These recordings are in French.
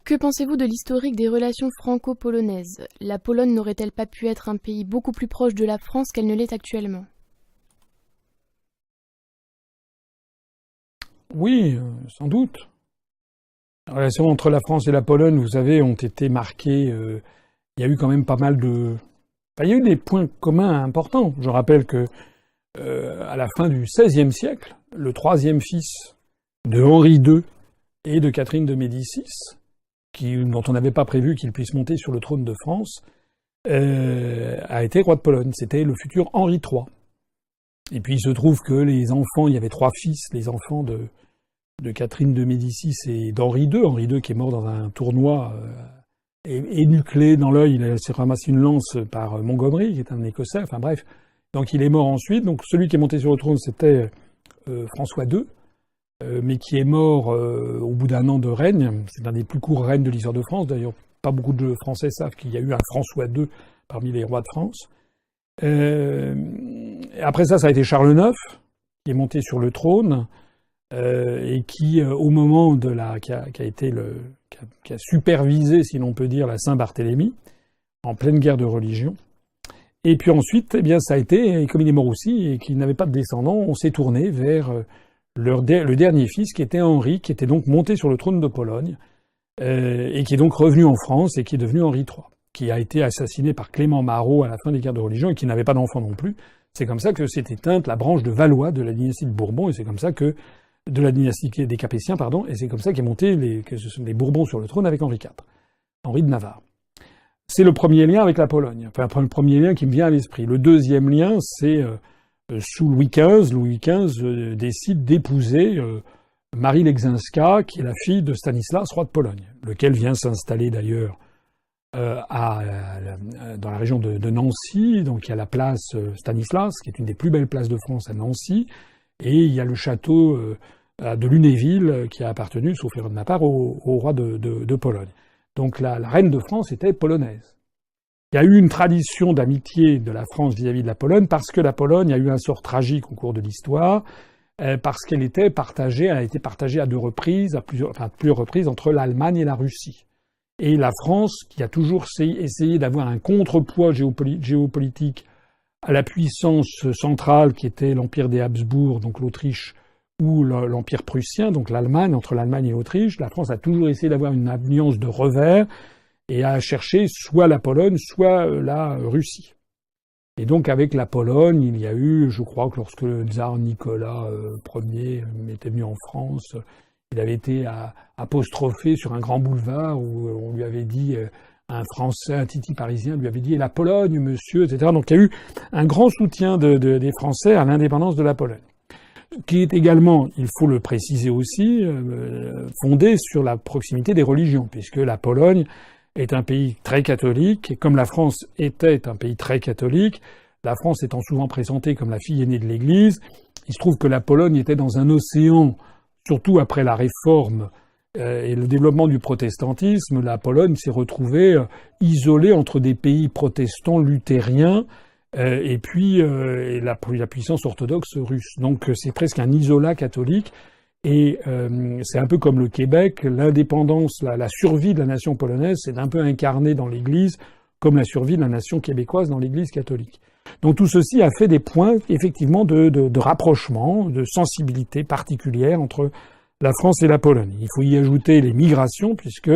Que pensez-vous de l'historique des relations franco-polonaises? La Pologne n'aurait-elle pas pu être un pays beaucoup plus proche de la France qu'elle ne l'est actuellement? Oui, sans doute. Les relations entre la France et la Pologne, vous savez, ont été marquées. Il y a eu quand même pas mal de. Enfin, il y a eu des points communs importants. Je rappelle que à la fin du XVIe siècle, le troisième fils de Henri II et de Catherine de Médicis, dont on n'avait pas prévu qu'il puisse monter sur le trône de France, a été roi de Pologne. C'était le futur Henri III. Et puis il se trouve que les enfants, il y avait trois fils, les enfants de Catherine de Médicis et d'Henri II. Henri II qui est mort dans un tournoi énuclé dans l'œil, il s'est ramassé une lance par Montgomery, qui est un Écossais, enfin bref. Donc il est mort ensuite. Donc celui qui est monté sur le trône, c'était François II, mais qui est mort au bout d'un an de règne. C'est un des plus courts règnes de l'histoire de France. D'ailleurs, pas beaucoup de Français savent qu'il y a eu un François II parmi les rois de France. Après ça a été Charles IX, qui est monté sur le trône, et qui, au moment qui a supervisé, si l'on peut dire, la Saint-Barthélemy, en pleine guerre de religion. Et puis ensuite, eh bien, ça a été, comme il est mort aussi, et qu'il n'avait pas de descendants, on s'est tourné vers le dernier fils, qui était Henri, qui était donc monté sur le trône de Pologne, et qui est donc revenu en France, et qui est devenu Henri III, qui a été assassiné par Clément Marot à la fin des guerres de religion, et qui n'avait pas d'enfant non plus. C'est comme ça que s'est éteinte la branche de Valois de la dynastie de Bourbon, et c'est comme ça que de la dynastie des Capétiens, pardon, et c'est comme ça qu'est monté les Bourbons sur le trône avec Henri IV, Henri de Navarre. C'est le premier lien avec la Pologne, enfin le premier lien qui me vient à l'esprit. Le deuxième lien, c'est sous Louis XV. Louis XV décide d'épouser Marie Leczinska, qui est la fille de Stanislas, roi de Pologne, lequel vient s'installer d'ailleurs dans la région de Nancy. Donc il y a la place Stanislas, qui est une des plus belles places de France à Nancy, et il y a le château de Lunéville, qui a appartenu, sauf erreur de ma part, au roi de Pologne. Donc la reine de France était polonaise. Il y a eu une tradition d'amitié de la France vis-à-vis de la Pologne, parce que la Pologne a eu un sort tragique au cours de l'histoire, parce qu'elle était partagée, elle a été partagée à plusieurs reprises entre l'Allemagne et la Russie. Et la France, qui a toujours essayé d'avoir un contrepoids géopolitique à la puissance centrale qui était l'Empire des Habsbourg, donc l'Autriche, ou l'Empire prussien, donc l'Allemagne, entre l'Allemagne et l'Autriche, la France a toujours essayé d'avoir une alliance de revers et a cherché soit la Pologne, soit la Russie. Et donc avec la Pologne, il y a eu, je crois que lorsque le tsar Nicolas Ier était venu en France, il avait été apostrophé sur un grand boulevard où on lui avait dit, un Français, un titi parisien lui avait dit « la Pologne, monsieur », etc. Donc il y a eu un grand soutien des Français à l'indépendance de la Pologne, qui est également, il faut le préciser aussi, fondé sur la proximité des religions, puisque la Pologne est un pays très catholique, et comme la France était un pays très catholique, la France étant souvent présentée comme la fille aînée de l'Église, il se trouve que la Pologne était dans un océan, surtout après la Réforme et le développement du protestantisme. La Pologne s'est retrouvée isolée entre des pays protestants luthériens et puis la puissance orthodoxe russe. Donc c'est presque un isolat catholique, et c'est un peu comme le Québec, l'indépendance, la survie de la nation polonaise, c'est un peu incarné dans l'Église comme la survie de la nation québécoise dans l'Église catholique. Donc tout ceci a fait des points effectivement de rapprochement, de sensibilité particulière entre la France et la Pologne. Il faut y ajouter les migrations, puisque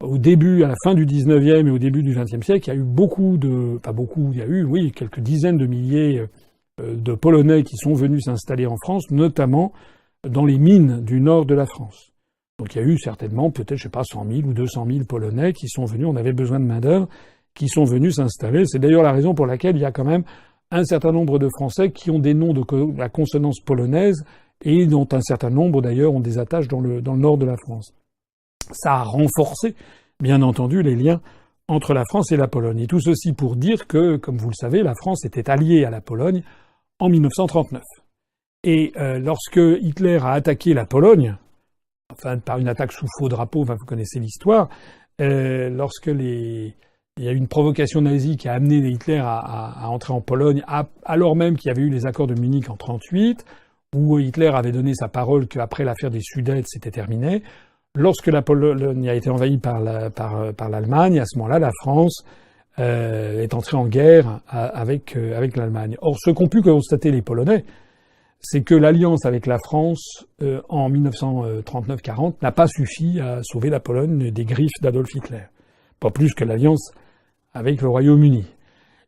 au début, à la fin du 19e et au début du 20e siècle, il y a eu il y a eu, oui, quelques dizaines de milliers de Polonais qui sont venus s'installer en France, notamment dans les mines du nord de la France. Donc il y a eu certainement, peut-être, je sais pas, 100 000 ou 200 000 Polonais qui sont venus, on avait besoin de main-d'œuvre, qui sont venus s'installer. C'est d'ailleurs la raison pour laquelle il y a quand même un certain nombre de Français qui ont des noms de la consonance polonaise, et dont un certain nombre d'ailleurs ont des attaches dans le nord de la France. Ça a renforcé, bien entendu, les liens entre la France et la Pologne. Et tout ceci pour dire que, comme vous le savez, la France était alliée à la Pologne en 1939. Et lorsque Hitler a attaqué la Pologne, enfin par une attaque sous faux drapeau, enfin, vous connaissez l'histoire, lorsque il y a eu une provocation nazie qui a amené Hitler à entrer en Pologne, alors même qu'il y avait eu les accords de Munich en 1938, où Hitler avait donné sa parole qu'après l'affaire des Sudètes, c'était terminé. Lorsque la Pologne a été envahie par l'Allemagne, à ce moment-là, la France est entrée en guerre avec l'Allemagne. Or, ce qu'ont pu constater les Polonais, c'est que l'alliance avec la France en 1939-40 n'a pas suffi à sauver la Pologne des griffes d'Adolf Hitler. Pas plus que l'alliance avec le Royaume-Uni.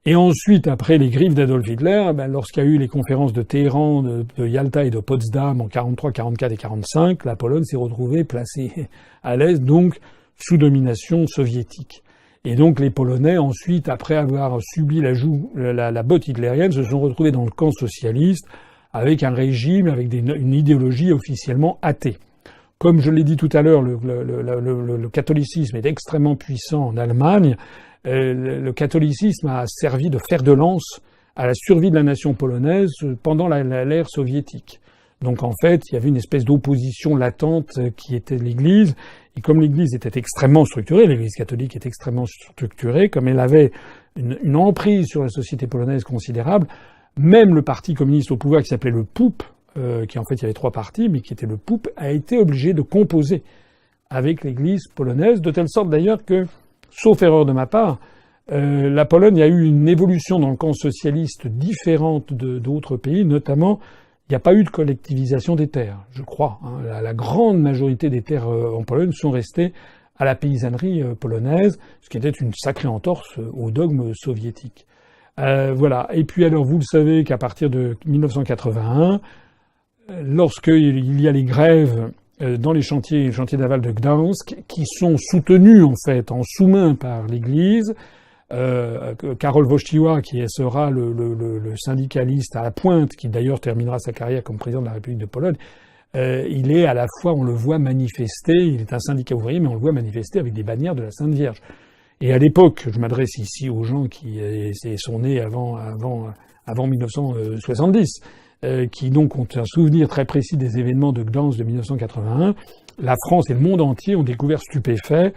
Et ensuite, après les griffes d'Adolf Hitler, lorsqu'il y a eu les conférences de Téhéran, de Yalta et de Potsdam en 43, 44 et 45, la Pologne s'est retrouvée placée à l'est, donc sous domination soviétique. Et donc les Polonais, ensuite, après avoir subi la botte hitlérienne, se sont retrouvés dans le camp socialiste avec un régime, avec une idéologie officiellement athée. Comme je l'ai dit tout à l'heure, le catholicisme est extrêmement puissant en Allemagne. Le catholicisme a servi de fer de lance à la survie de la nation polonaise pendant l'ère soviétique. Donc en fait, il y avait une espèce d'opposition latente qui était l'Église. Et comme l'Église était extrêmement structurée, l'Église catholique est extrêmement structurée, comme elle avait une emprise sur la société polonaise considérable, même le parti communiste au pouvoir qui s'appelait le PUP, qui en fait il y avait 3 partis, mais qui était le PUP, a été obligé de composer avec l'Église polonaise, de telle sorte d'ailleurs que, sauf erreur de ma part, la Pologne a eu une évolution dans le camp socialiste différente d'autres pays, notamment il n'y a pas eu de collectivisation des terres, je crois. La grande majorité des terres en Pologne sont restées à la paysannerie polonaise, ce qui était une sacrée entorse au dogme soviétique. Voilà. Et puis alors, vous le savez qu'à partir de 1981, lorsqu'il y a les grèves dans les chantiers navals de Gdansk, qui sont soutenus en fait en sous-main par l'Église, Karol Wojtyła, qui sera le syndicaliste à la pointe, qui d'ailleurs terminera sa carrière comme président de la République de Pologne, il est à la fois, on le voit manifester, il est un syndicat ouvrier, mais on le voit manifester avec des bannières de la Sainte Vierge. Et à l'époque, je m'adresse ici aux gens qui sont nés avant 1970, qui donc ont un souvenir très précis des événements de Gdansk de 1981, la France et le monde entier ont découvert stupéfaits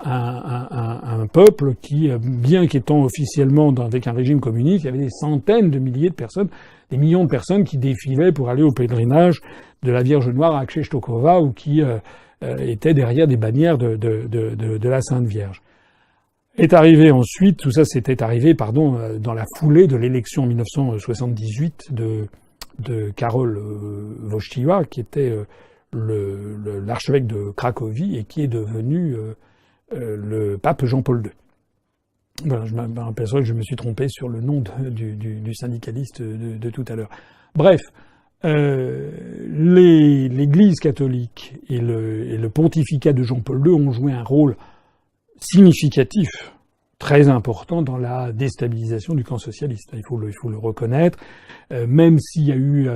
un peuple qui, bien qu'étant officiellement avec un régime communiste, il y avait des centaines de milliers de personnes, des millions de personnes qui défilaient pour aller au pèlerinage de la Vierge Noire à Częstochowa ou qui étaient derrière des bannières de la Sainte Vierge. Est arrivé ensuite, tout ça c'était arrivé, dans la foulée de l'élection en 1978 de Karol Wojtyła, qui était l'archevêque de Cracovie et qui est devenu le pape Jean-Paul II. Voilà, je m'aperçois que je me suis trompé sur le nom du syndicaliste de tout à l'heure. Bref, l'Église catholique et le pontificat de Jean-Paul II ont joué un rôle significatif, très important dans la déstabilisation du camp socialiste. Il faut le reconnaître, même s'il y a eu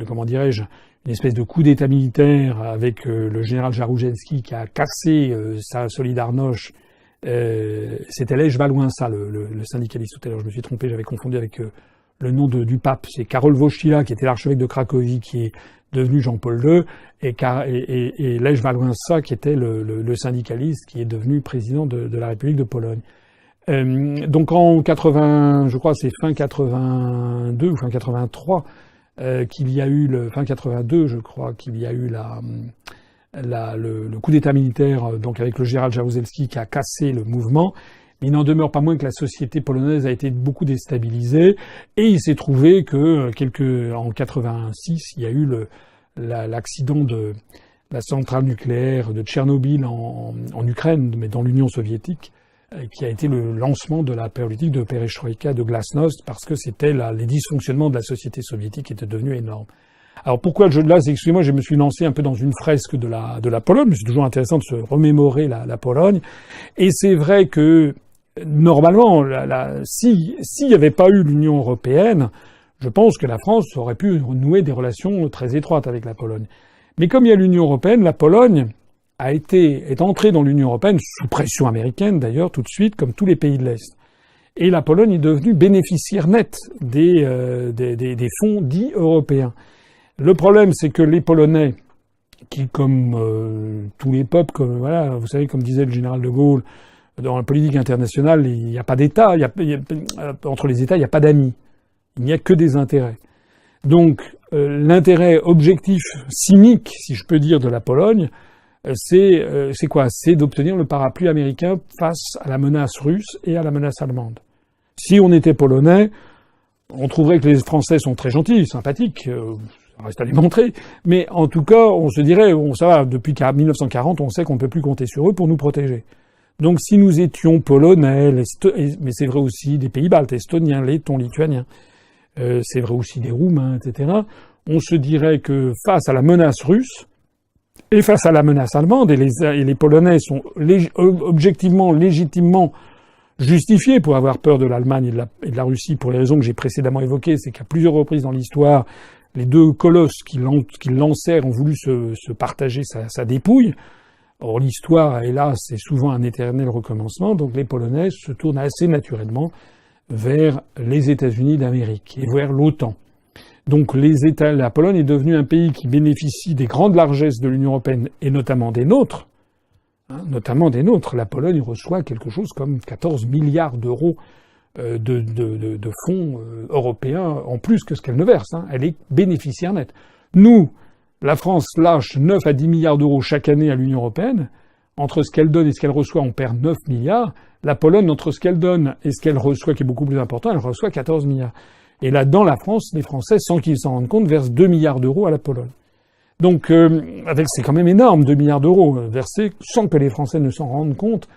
comment dirais-je, une espèce de coup d'état militaire avec le général Jaruzelski qui a cassé sa Solidarność. C'était Lech Wałęsa, le syndicaliste tout à l'heure. Je me suis trompé, j'avais confondu avec le nom du pape. C'est Karol Wojtyła qui était l'archevêque de Cracovie qui est devenu Jean-Paul II et Lech Wałęsa qui était le syndicaliste qui est devenu président de la République de Pologne. Donc en 80, je crois c'est fin 82 ou fin 83, qu'il y a eu fin 82, je crois qu'il y a eu le coup d'état militaire, donc avec le général Jaruzelski qui a cassé le mouvement. Mais il n'en demeure pas moins que la société polonaise a été beaucoup déstabilisée et il s'est trouvé que en 86, il y a eu l'accident de la centrale nucléaire de Tchernobyl en Ukraine, mais dans l'Union soviétique, qui a été le lancement de la politique de perestroïka, de glasnost, parce que c'était les dysfonctionnements de la société soviétique qui étaient devenus énormes. Alors pourquoi le jeu de là, excusez-moi, je me suis lancé un peu dans une fresque de la Pologne, mais c'est toujours intéressant de se remémorer la Pologne. Et c'est vrai que, normalement, s'il n'y avait pas eu l'Union européenne, je pense que la France aurait pu nouer des relations très étroites avec la Pologne. Mais comme il y a l'Union européenne, la Pologne est entrée dans l'Union européenne, sous pression américaine d'ailleurs, tout de suite, comme tous les pays de l'Est. Et la Pologne est devenue bénéficiaire nette des fonds dits européens. Le problème, c'est que les Polonais, qui, comme tous les peuples, voilà, vous savez, comme disait le général de Gaulle, dans la politique internationale, il n'y a pas d'État, entre les États, il n'y a pas d'amis. Il n'y a que des intérêts. Donc, l'intérêt objectif, cynique, si je peux dire, de la Pologne, c'est quoi? C'est d'obtenir le parapluie américain face à la menace russe et à la menace allemande. Si on était polonais, on trouverait que les Français sont très gentils, sympathiques, ça reste à les montrer, mais en tout cas, on se dirait, bon, ça va, depuis 1940, on sait qu'on ne peut plus compter sur eux pour nous protéger. Donc si nous étions polonais, mais c'est vrai aussi des pays baltes, estoniens, lettons, lituaniens, c'est vrai aussi des roumains, etc., on se dirait que face à la menace russe, et face à la menace allemande, et les Polonais sont objectivement, légitimement justifiés pour avoir peur de l'Allemagne et de la Russie pour les raisons que j'ai précédemment évoquées, c'est qu'à plusieurs reprises dans l'histoire, les deux colosses qui lancèrent ont voulu se partager sa dépouille. Or, l'histoire, hélas, c'est souvent un éternel recommencement, donc les Polonais se tournent assez naturellement vers les États-Unis d'Amérique et vers l'OTAN. Donc la Pologne est devenue un pays qui bénéficie des grandes largesses de l'Union européenne et notamment des nôtres. La Pologne reçoit quelque chose comme 14 milliards d'euros de fonds européens en plus que ce qu'elle ne verse. Elle est bénéficiaire nette. Nous, la France lâche 9 à 10 milliards d'euros chaque année à l'Union européenne. Entre ce qu'elle donne et ce qu'elle reçoit, on perd 9 milliards. La Pologne, entre ce qu'elle donne et ce qu'elle reçoit, qui est beaucoup plus important, elle reçoit 14 milliards. Et là-dedans, la France, les Français, sans qu'ils s'en rendent compte, versent 2 milliards d'euros à la Pologne. Donc, c'est quand même énorme, 2 milliards d'euros versés sans que les Français ne s'en rendent compte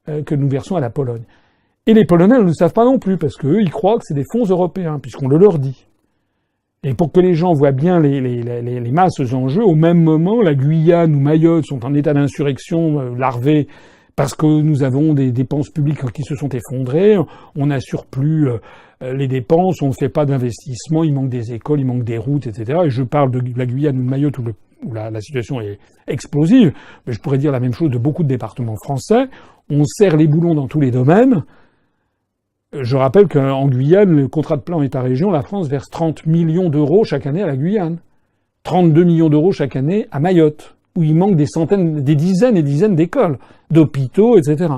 que nous versons à la Pologne. Et les Polonais ne le savent pas non plus, parce qu'eux, ils croient que c'est des fonds européens, puisqu'on le leur dit. Et pour que les gens voient bien les masses en jeu, au même moment, la Guyane ou Mayotte sont en état d'insurrection larvée, parce que nous avons des dépenses publiques qui se sont effondrées, on n'assure plus les dépenses, on ne fait pas d'investissement, il manque des écoles, il manque des routes, etc. Et je parle de la Guyane ou de Mayotte où la situation est explosive, mais je pourrais dire la même chose de beaucoup de départements français. On serre les boulons dans tous les domaines. Je rappelle qu'en Guyane, le contrat de plan État-région, la France verse 30 millions d'euros chaque année à la Guyane. 32 millions d'euros chaque année à Mayotte, où il manque des dizaines et dizaines d'écoles, d'hôpitaux, etc.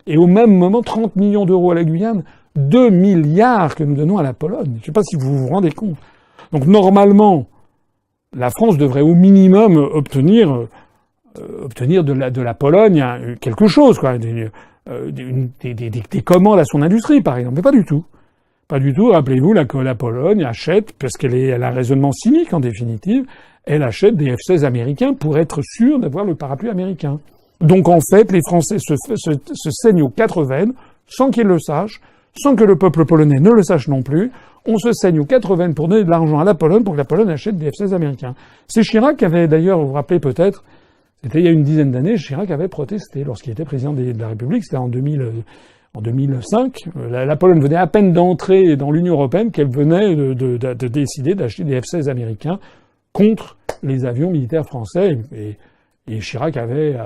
Et au même moment, 30 millions d'euros à la Guyane, 2 milliards que nous donnons à la Pologne. Je ne sais pas si vous vous rendez compte. Donc normalement, la France devrait au minimum obtenir de la Pologne quelque chose, quoi, des commandes à son industrie, par exemple. Mais pas du tout. Pas du tout. Rappelez-vous, la Pologne achète, parce elle a un raisonnement cynique en définitive, elle achète des F-16 américains pour être sûre d'avoir le parapluie américain. Donc en fait, les Français se saignent aux 4 veines, sans qu'ils le sachent, sans que le peuple polonais ne le sache non plus. On se saigne aux 4 veines pour donner de l'argent à la Pologne pour que la Pologne achète des F-16 américains. C'est Chirac qui avait d'ailleurs, vous vous rappelez peut-être, c'était il y a une dizaine d'années, Chirac avait protesté lorsqu'il était président de la République, c'était en 2005. La Pologne venait à peine d'entrer dans l'Union européenne qu'elle venait de décider d'acheter des F-16 américains contre les avions militaires français. Et Chirac avait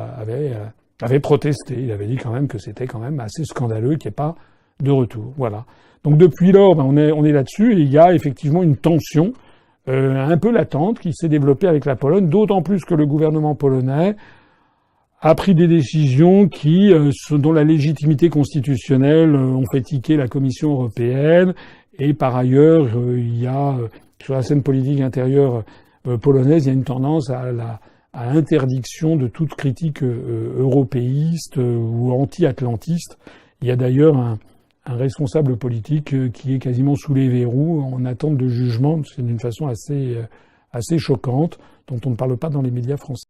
protesté. Il avait dit quand même que c'était quand même assez scandaleux qu'il n'y ait pas de retour. Voilà. Donc depuis lors, on est là-dessus et il y a effectivement une tension un peu latente qui s'est développée avec la Pologne, d'autant plus que le gouvernement polonais a pris des décisions dont la légitimité constitutionnelle ont fait tiquer la Commission européenne. Et par ailleurs, il y a sur la scène politique intérieure polonaise, il y a une tendance à interdiction de toute critique européiste ou anti-atlantiste. Il y a d'ailleurs un responsable politique qui est quasiment sous les verrous en attente de jugement. C'est d'une façon assez choquante, dont on ne parle pas dans les médias français.